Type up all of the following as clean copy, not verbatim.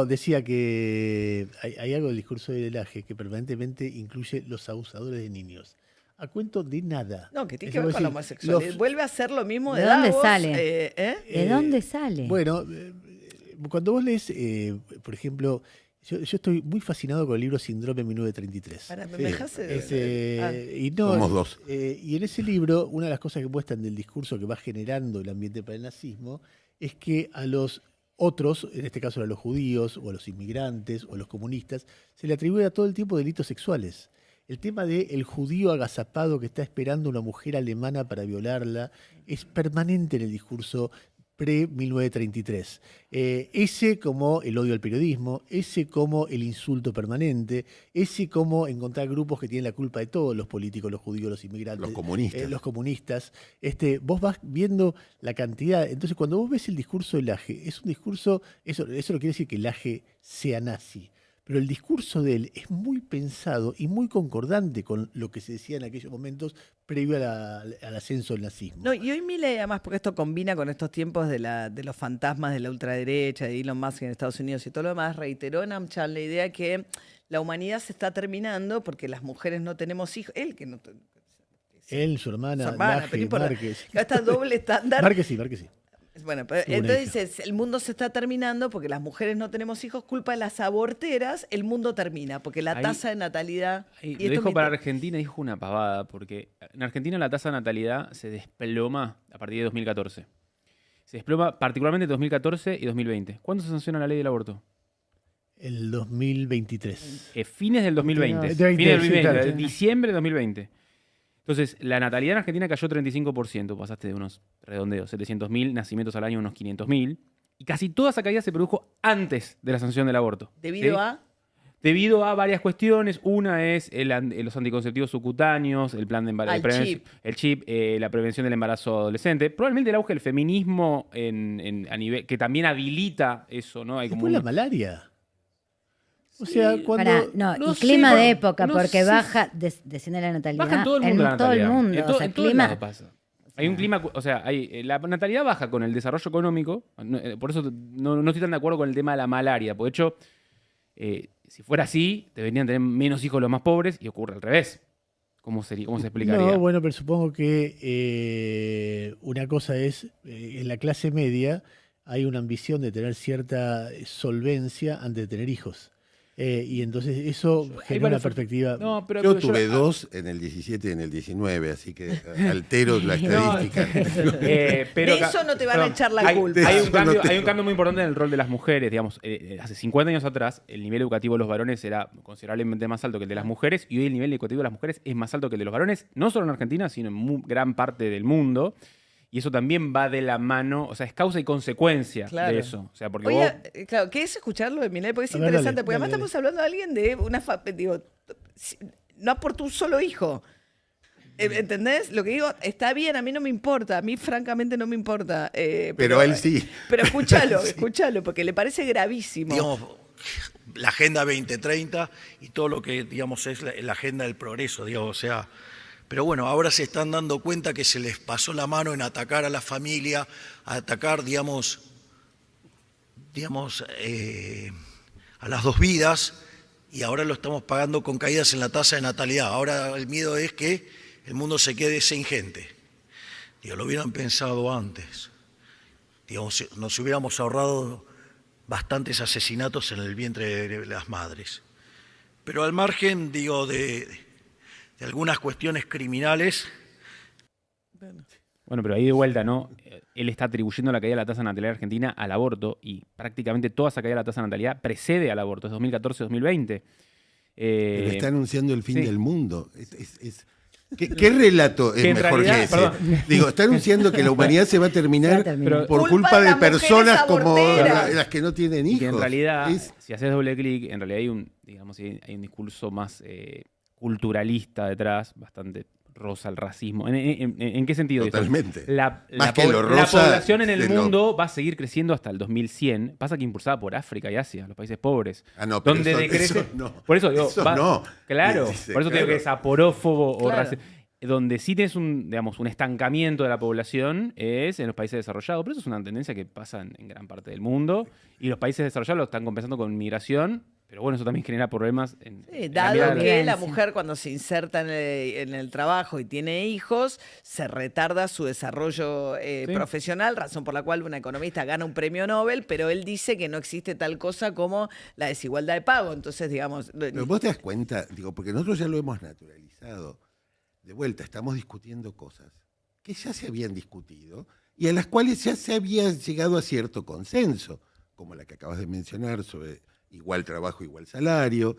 Decía que hay algo del discurso de Laje que permanentemente incluye los abusadores de niños. A cuento de nada. No, que tiene Es que ver decir, con la homosexualidad. Vuelve a ser lo mismo de ¿De dónde Davos. sale? ¿De dónde sale? Bueno, cuando vos lees, por ejemplo, yo estoy muy fascinado con el libro Síndrome 1933. Para, me Sí, dejaste. Y no, Somos dos. y en ese libro, una de las cosas que muestran del discurso que va generando el ambiente para el nazismo es que a los otros, en este caso a los judíos o a los inmigrantes o a los comunistas, se le atribuye a todo el tiempo delitos sexuales. El tema del judío agazapado que está esperando una mujer alemana para violarla es permanente en el discurso pre-1933. Ese como el odio al periodismo, ese como el insulto permanente, ese como encontrar grupos que tienen la culpa de todo, los políticos, los judíos, los inmigrantes, Los comunistas. los comunistas. Vos vas viendo la cantidad. Entonces, cuando vos ves el discurso de Laje, es un discurso, eso no quiere decir que Laje sea nazi. Pero el discurso de él es muy pensado y muy concordante con lo que se decía en aquellos momentos previo al ascenso del nazismo. No, y hoy Milei, además, porque esto combina con estos tiempos de los fantasmas de la ultraderecha, de Elon Musk en Estados Unidos y todo lo demás, reiteró en AmCham la idea que la humanidad se está terminando porque las mujeres no tenemos hijos. Él, que no. Él, su hermana, pero Laje, no importa. Márquez. Está doble estándar. Márquez sí. Bueno, pero entonces dices, el mundo se está terminando porque las mujeres no tenemos hijos, culpa de las aborteras, el mundo termina, porque la tasa de natalidad... Lo dijo para Argentina y dijo una pavada, porque en Argentina la tasa de natalidad se desploma a partir de 2014. Se desploma particularmente en 2014 y 2020. ¿Cuándo se sanciona la ley del aborto? El 2023. Fines del 2020. De 20, Fines del sí, 2020, claro. diciembre de 2020. Entonces, la natalidad en Argentina cayó 35%, pasaste de unos redondeos, 700.000 nacimientos al año a unos 500.000, y casi toda esa caída se produjo antes de la sanción del aborto. Debido a... Debido a varias cuestiones. Una es los anticonceptivos subcutáneos, el plan de embarazo, el chip, la prevención del embarazo adolescente. Probablemente el auge del feminismo a nivel que también habilita eso, ¿no? Hay Después la malaria. O sea, cuando... y clima de época, porque baja, desciende la natalidad. Baja en todo el mundo la natalidad. En todo el mundo. En todos lados pasa. Hay un clima, o sea, la natalidad baja con el desarrollo económico. Por eso no estoy tan de acuerdo con el tema de la malaria. Por hecho, si fuera así, deberían tener menos hijos los más pobres y ocurre al revés. ¿Cómo se explicaría? No, bueno, pero supongo que una cosa es, en la clase media hay una ambición de tener cierta solvencia antes de tener hijos. Y entonces eso genera una perspectiva. No, pero Yo tuve dos en el 17 y en el 19, así que altero la estadística. Pero de eso no te van a echar la culpa. Hay un cambio muy importante en el rol de las mujeres. Digamos, hace 50 años atrás, el nivel educativo de los varones era considerablemente más alto que el de las mujeres, y hoy el nivel educativo de las mujeres es más alto que el de los varones, no solo en Argentina, sino en gran parte del mundo. Y eso también va de la mano, o sea, es causa y consecuencia de eso. O sea, porque Oye, claro, ¿qué es escucharlo de Milei? Porque es interesante, porque además estamos hablando de alguien de una no por tu solo hijo. ¿Entendés? Lo que digo, está bien, a mí no me importa, a mí francamente no me importa. Pero él sí. Pero escúchalo, porque le parece gravísimo. Digamos, la Agenda 2030 y todo lo que, digamos, es la agenda del progreso, digamos, o sea... Pero bueno, ahora se están dando cuenta que se les pasó la mano en atacar a la familia, a atacar, digamos, a las dos vidas, y ahora lo estamos pagando con caídas en la tasa de natalidad. Ahora el miedo es que el mundo se quede sin gente. Lo hubieran pensado antes. Digamos, nos hubiéramos ahorrado bastantes asesinatos en el vientre de las madres. Pero al margen, de algunas cuestiones criminales. Bueno, pero ahí de vuelta, ¿no? Él está atribuyendo la caída de la tasa de natalidad argentina al aborto, y prácticamente toda esa caída de la tasa de natalidad precede al aborto, es 2014-2020. Pero está anunciando el fin del mundo. ¿Qué relato es mejor que ese? Perdón. Está anunciando que la humanidad se va a terminar por culpa de personas como las que no tienen hijos. Y en realidad, si haces doble clic, en realidad hay un discurso más culturalista detrás, bastante rosa el racismo. ¿En qué sentido? Totalmente. La rosa población en el mundo va a seguir creciendo hasta el 2100. Pasa que impulsada por África y Asia, los países pobres. Pero donde decrece. Eso no. Por eso digo, eso no. Claro, por eso te digo que es aporófobo o racista. Donde sí tienes un estancamiento de la población es en los países desarrollados, pero eso es una tendencia que pasa en gran parte del mundo, y los países desarrollados lo están compensando con migración, pero bueno, eso también genera problemas. Dado que la mujer cuando se inserta en el trabajo y tiene hijos, se retarda su desarrollo profesional, razón por la cual un economista gana un premio Nobel, pero él dice que no existe tal cosa como la desigualdad de pago. Entonces, digamos... Pero vos te das cuenta, porque nosotros ya lo hemos naturalizado. De vuelta, estamos discutiendo cosas que ya se habían discutido y a las cuales ya se había llegado a cierto consenso, como la que acabas de mencionar sobre igual trabajo, igual salario,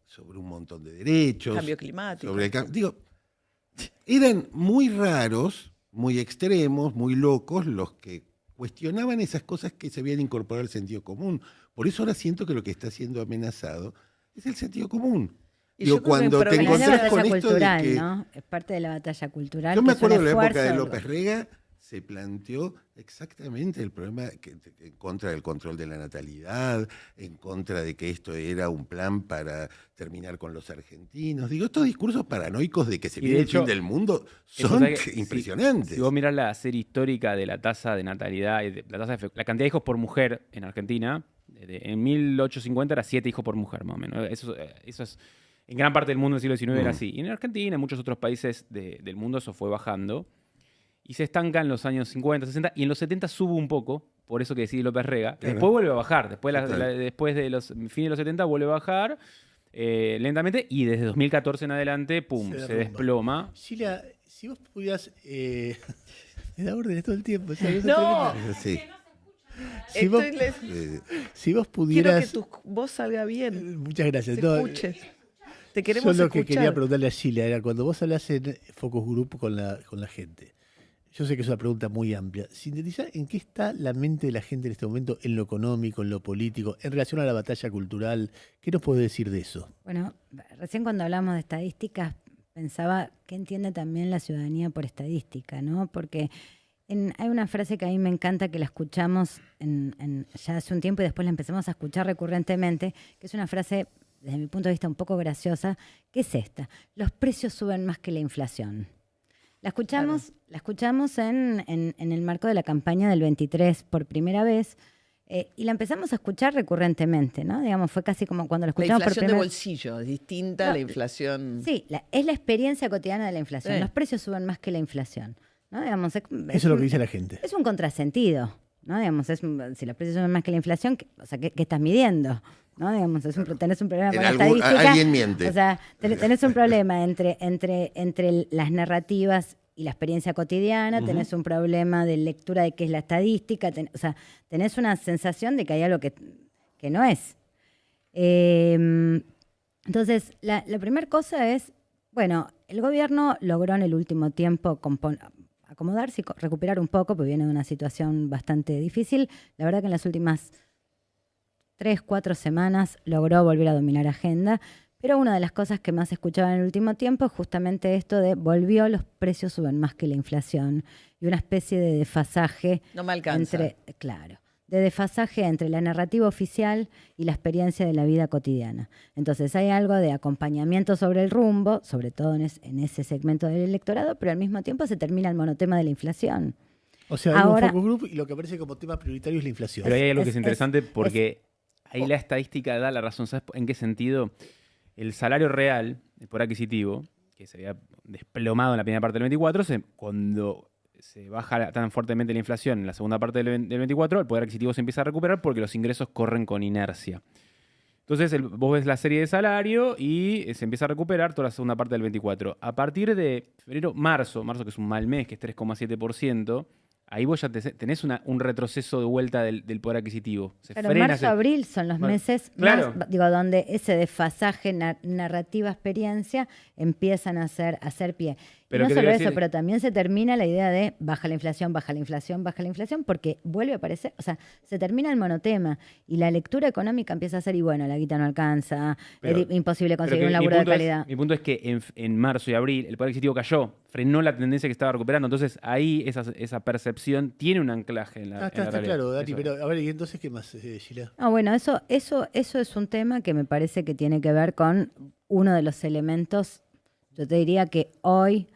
sobre un montón de derechos. Cambio climático. Eran muy raros, muy extremos, muy locos los que cuestionaban esas cosas que se habían incorporado al sentido común. Por eso ahora siento que lo que está siendo amenazado es el sentido común. Cuando te encontrás con esto cultural, de que, ¿no? Es parte de la batalla cultural. Yo me acuerdo de la época de López Rega, se planteó exactamente el problema en contra del control de la natalidad, en contra de que esto era un plan para terminar con los argentinos. Estos discursos paranoicos de que se viene el fin del mundo son impresionantes. Si vos mirás la serie histórica de la tasa de natalidad, la cantidad de hijos por mujer en Argentina, en 1850 era 7 hijos por mujer, más o menos. Eso es... En gran parte del mundo del siglo XIX era así. Y en Argentina, en muchos otros países del mundo, eso fue bajando. Y se estanca en los años 50, 60. Y en los 70 sube un poco, por eso que decide López Rega. Claro. Después vuelve a bajar. Después de los fines de los 70 vuelve a bajar lentamente. Y desde 2014 en adelante, ¡pum!, se desploma. Sheila, si vos pudieras... me da órdenes todo el tiempo. ¡No! Sí. Si vos pudieras... Quiero que tu voz salga bien. Muchas gracias. Se escuche. Te queremos Yo lo escuchar. que quería preguntarle a Sheila era cuando vos hablas en Focus Group con la gente. Yo sé que es una pregunta muy amplia. Sintetizar en qué está la mente de la gente en este momento, en lo económico, en lo político, en relación a la batalla cultural. ¿Qué nos puede decir de eso? Bueno, recién cuando hablamos de estadísticas pensaba que entiende también la ciudadanía por estadística, ¿no? Porque hay una frase que a mí me encanta, que la escuchamos ya hace un tiempo y después la empezamos a escuchar recurrentemente, que es una frase, desde mi punto de vista, un poco graciosa, que es esta: los precios suben más que la inflación. La escuchamos en el marco de la campaña del 23 por primera vez, y la empezamos a escuchar recurrentemente, ¿no? Digamos, fue casi como cuando la escuchamos por primera vez. La inflación de bolsillo, es distinta a la inflación... Sí, es la experiencia cotidiana de la inflación. Los precios suben más que la inflación, ¿no? Digamos, eso es lo que dice la gente. Es un contrasentido, ¿no? Digamos, si los precios suben más que la inflación, ¿qué estás midiendo? ¿No? Digamos, tenés un problema con la estadística. Alguien miente. O sea, tenés un problema entre las narrativas y la experiencia cotidiana, tenés un problema de lectura de qué es la estadística, tenés una sensación de que hay algo que no es. Entonces, la primera cosa es, bueno, el gobierno logró en el último tiempo acomodarse y recuperar un poco, porque viene de una situación bastante difícil. La verdad que en las últimas 3-4 semanas logró volver a dominar agenda, pero una de las cosas que más escuchaba en el último tiempo es justamente esto de volvió, los precios suben más que la inflación, y una especie de desfasaje. No me alcanza. De desfasaje entre la narrativa oficial y la experiencia de la vida cotidiana. Entonces hay algo de acompañamiento sobre el rumbo, sobre todo en ese segmento del electorado, pero al mismo tiempo se termina el monotema de la inflación. O sea, hay un focus group y lo que aparece como tema prioritario es la inflación. Pero hay algo que es interesante porque ahí la estadística da la razón. ¿Sabes en qué sentido? El salario real, el poder adquisitivo, que se había desplomado en la primera parte del 24, cuando se baja tan fuertemente la inflación en la segunda parte del 24, el poder adquisitivo se empieza a recuperar porque los ingresos corren con inercia. Entonces vos ves la serie de salario y se empieza a recuperar toda la segunda parte del 24. A partir de marzo, que es un mal mes, que es 3,7%, ahí vos ya tenés un retroceso de vuelta del poder adquisitivo. Pero marzo-abril son los meses más, donde ese desfasaje narrativa-experiencia empiezan a hacer pie. Pero y no solo eso, pero también se termina la idea de baja la inflación, porque vuelve a aparecer, o sea, se termina el monotema y la lectura económica empieza a ser, y bueno, la guita no alcanza, es imposible conseguir un laburo de calidad. Mi punto es que en marzo y abril el poder adquisitivo cayó, frenó la tendencia que estaba recuperando, entonces ahí esa percepción tiene un anclaje en la está realidad. Claro, Dani, pero a ver, ¿y entonces qué más, Sheila? Bueno, eso es un tema que me parece que tiene que ver con uno de los elementos, yo Yo te diría que hoy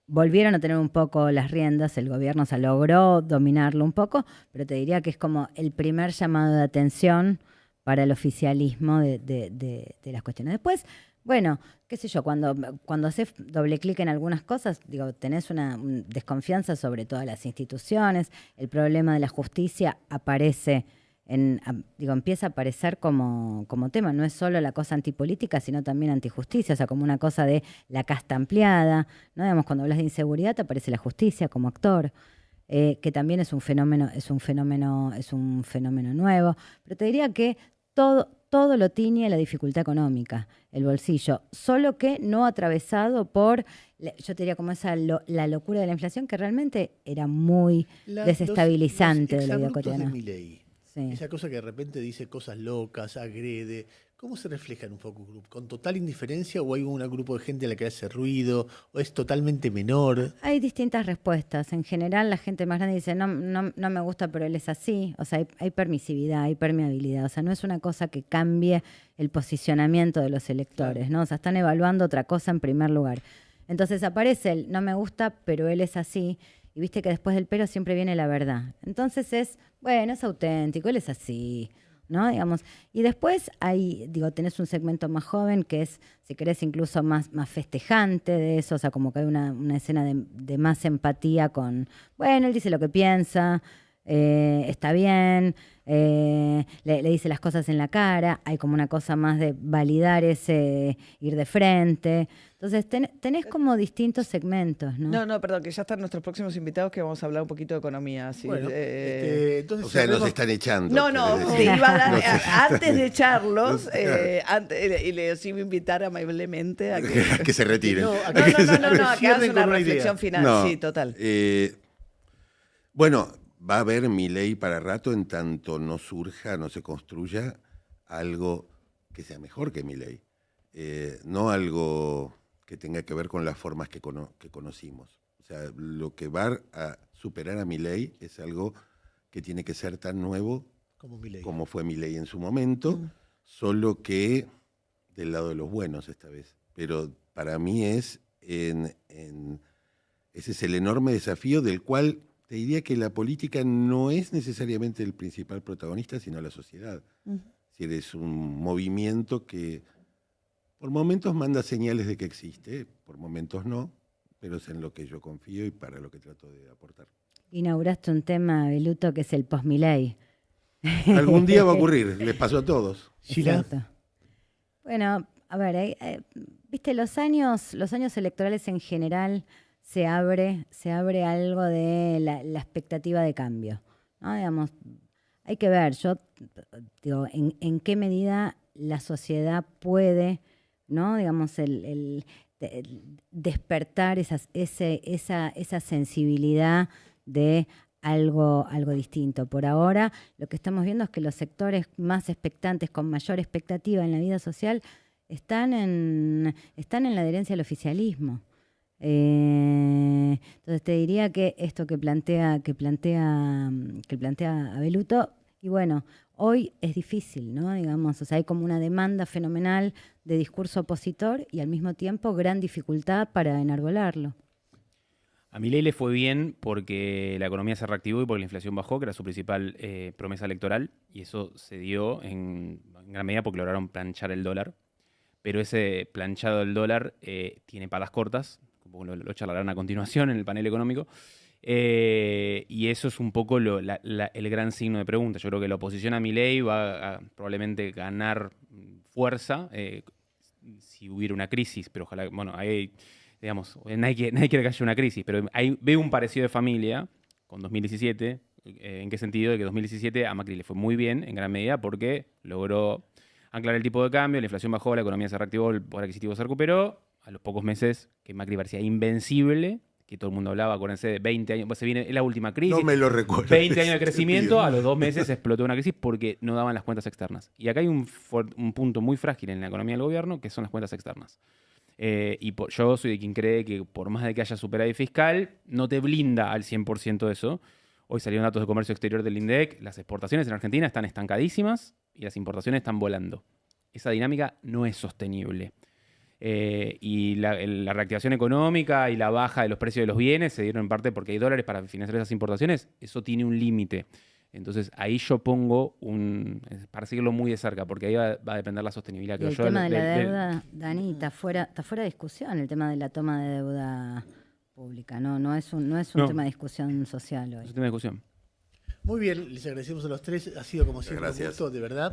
volvieron a tener un poco las riendas, el gobierno se logró dominarlo un poco, pero te diría que es como el primer llamado de atención para el oficialismo de las cuestiones. Después, bueno, qué sé yo, cuando haces doble clic en algunas cosas, digo, tenés una desconfianza sobre todas las instituciones, el problema de la justicia aparece, empieza a aparecer como tema. No es solo la cosa antipolítica, sino también antijusticia, o sea, como una cosa de la casta ampliada, ¿no? Digamos, cuando hablas de inseguridad te aparece la justicia como actor, que también es un fenómeno nuevo. Pero te diría que todo lo tiñe la dificultad económica, el bolsillo, solo que no atravesado por, yo te diría como la locura de la inflación, que realmente era muy desestabilizante de la vida cotidiana. Sí. Esa cosa que de repente dice cosas locas, agrede. ¿Cómo se refleja en un focus group? ¿Con total indiferencia o hay un grupo de gente a la que hace ruido o es totalmente menor? Hay distintas respuestas. En general la gente más grande dice no me gusta pero él es así. O sea, hay permisividad, hay permeabilidad. O sea, no es una cosa que cambie el posicionamiento de los electores, ¿no? O sea, están evaluando otra cosa en primer lugar. Entonces aparece el no me gusta pero él es así. Y viste que después del pero siempre viene la verdad. Entonces es auténtico, él es así, ¿no? Digamos. Y después tenés un segmento más joven que es, si querés, incluso más festejante de eso, o sea, como que hay una escena de más empatía con, él dice lo que piensa, está bien, le dice las cosas en la cara, hay como una cosa más de validar ese ir de frente. Entonces tenés como distintos segmentos, ¿no? No, perdón, que ya están nuestros próximos invitados que vamos a hablar un poquito de economía. Así, bueno, entonces, o sea, nos están echando. No, te iba a dar, antes de echarlos, y les iba a invitar amablemente a que se retiren. A que hagas una reflexión final, sí, total. Bueno, va a haber Milei para rato en tanto no surja, no se construya algo que sea mejor que Milei. No algo que tenga que ver con las formas que conocimos. O sea, lo que va a superar a Milei es algo que tiene que ser tan nuevo como fue Milei en su momento, solo que del lado de los buenos esta vez. Pero para mí ese es el enorme desafío del cual te diría que la política no es necesariamente el principal protagonista, sino la sociedad. Si eres un movimiento que por momentos manda señales de que existe, por momentos no, pero es en lo que yo confío y para lo que trato de aportar. Inauguraste un tema, Beluto, que es el post-Milei. Algún día va a ocurrir, les pasó a todos. Exacto. Bueno, a ver, viste, los años electorales en general se abre algo de la expectativa de cambio, ¿no? Digamos, hay que ver, yo digo, en qué medida la sociedad puede, ¿no? Digamos, el despertar esa sensibilidad de algo distinto. Por ahora, lo que estamos viendo es que los sectores más expectantes, con mayor expectativa en la vida social, están en la adherencia al oficialismo. Entonces te diría que esto que plantea Beluto, y bueno, hoy es difícil, ¿no? Digamos, o sea, hay como una demanda fenomenal de discurso opositor y al mismo tiempo gran dificultad para enarbolarlo. A Milei le fue bien porque la economía se reactivó y porque la inflación bajó, que era su principal promesa electoral, y eso se dio en gran medida porque lograron planchar el dólar. Pero ese planchado del dólar tiene patas cortas, lo charlarán a continuación en el panel económico, y eso es un poco el gran signo de pregunta. Yo creo que la oposición a Milei va a probablemente ganar fuerza si hubiera una crisis, pero ojalá, digamos, nadie quiere que haya una crisis, pero veo un parecido de familia con 2017. ¿En qué sentido? De que 2017 a Macri le fue muy bien en gran medida porque logró anclar el tipo de cambio, la inflación bajó, la economía se reactivó, el poder adquisitivo se recuperó. A los pocos meses que Macri parecía invencible, que todo el mundo hablaba, acuérdense, de 20 años, pues se viene la última crisis. No me lo recuerdo. 20 años de crecimiento, a los 2 meses explotó una crisis porque no daban las cuentas externas. Y acá hay un punto muy frágil en la economía del gobierno, que son las cuentas externas. Yo soy de quien cree que por más de que haya superávit fiscal, no te blinda al 100% eso. Hoy salieron datos de comercio exterior del INDEC, las exportaciones en Argentina están estancadísimas y las importaciones están volando. Esa dinámica no es sostenible. Y la reactivación económica y la baja de los precios de los bienes se dieron en parte porque hay dólares para financiar esas importaciones. Eso tiene un límite. Entonces ahí yo pongo para seguirlo muy de cerca, porque ahí va a depender la sostenibilidad. El tema de la deuda, Dani, está fuera de discusión el tema de la toma de deuda pública. No es un tema de discusión social hoy. Es un tema de discusión. Muy bien, les agradecemos a los tres. Ha sido como siempre un gusto, de verdad.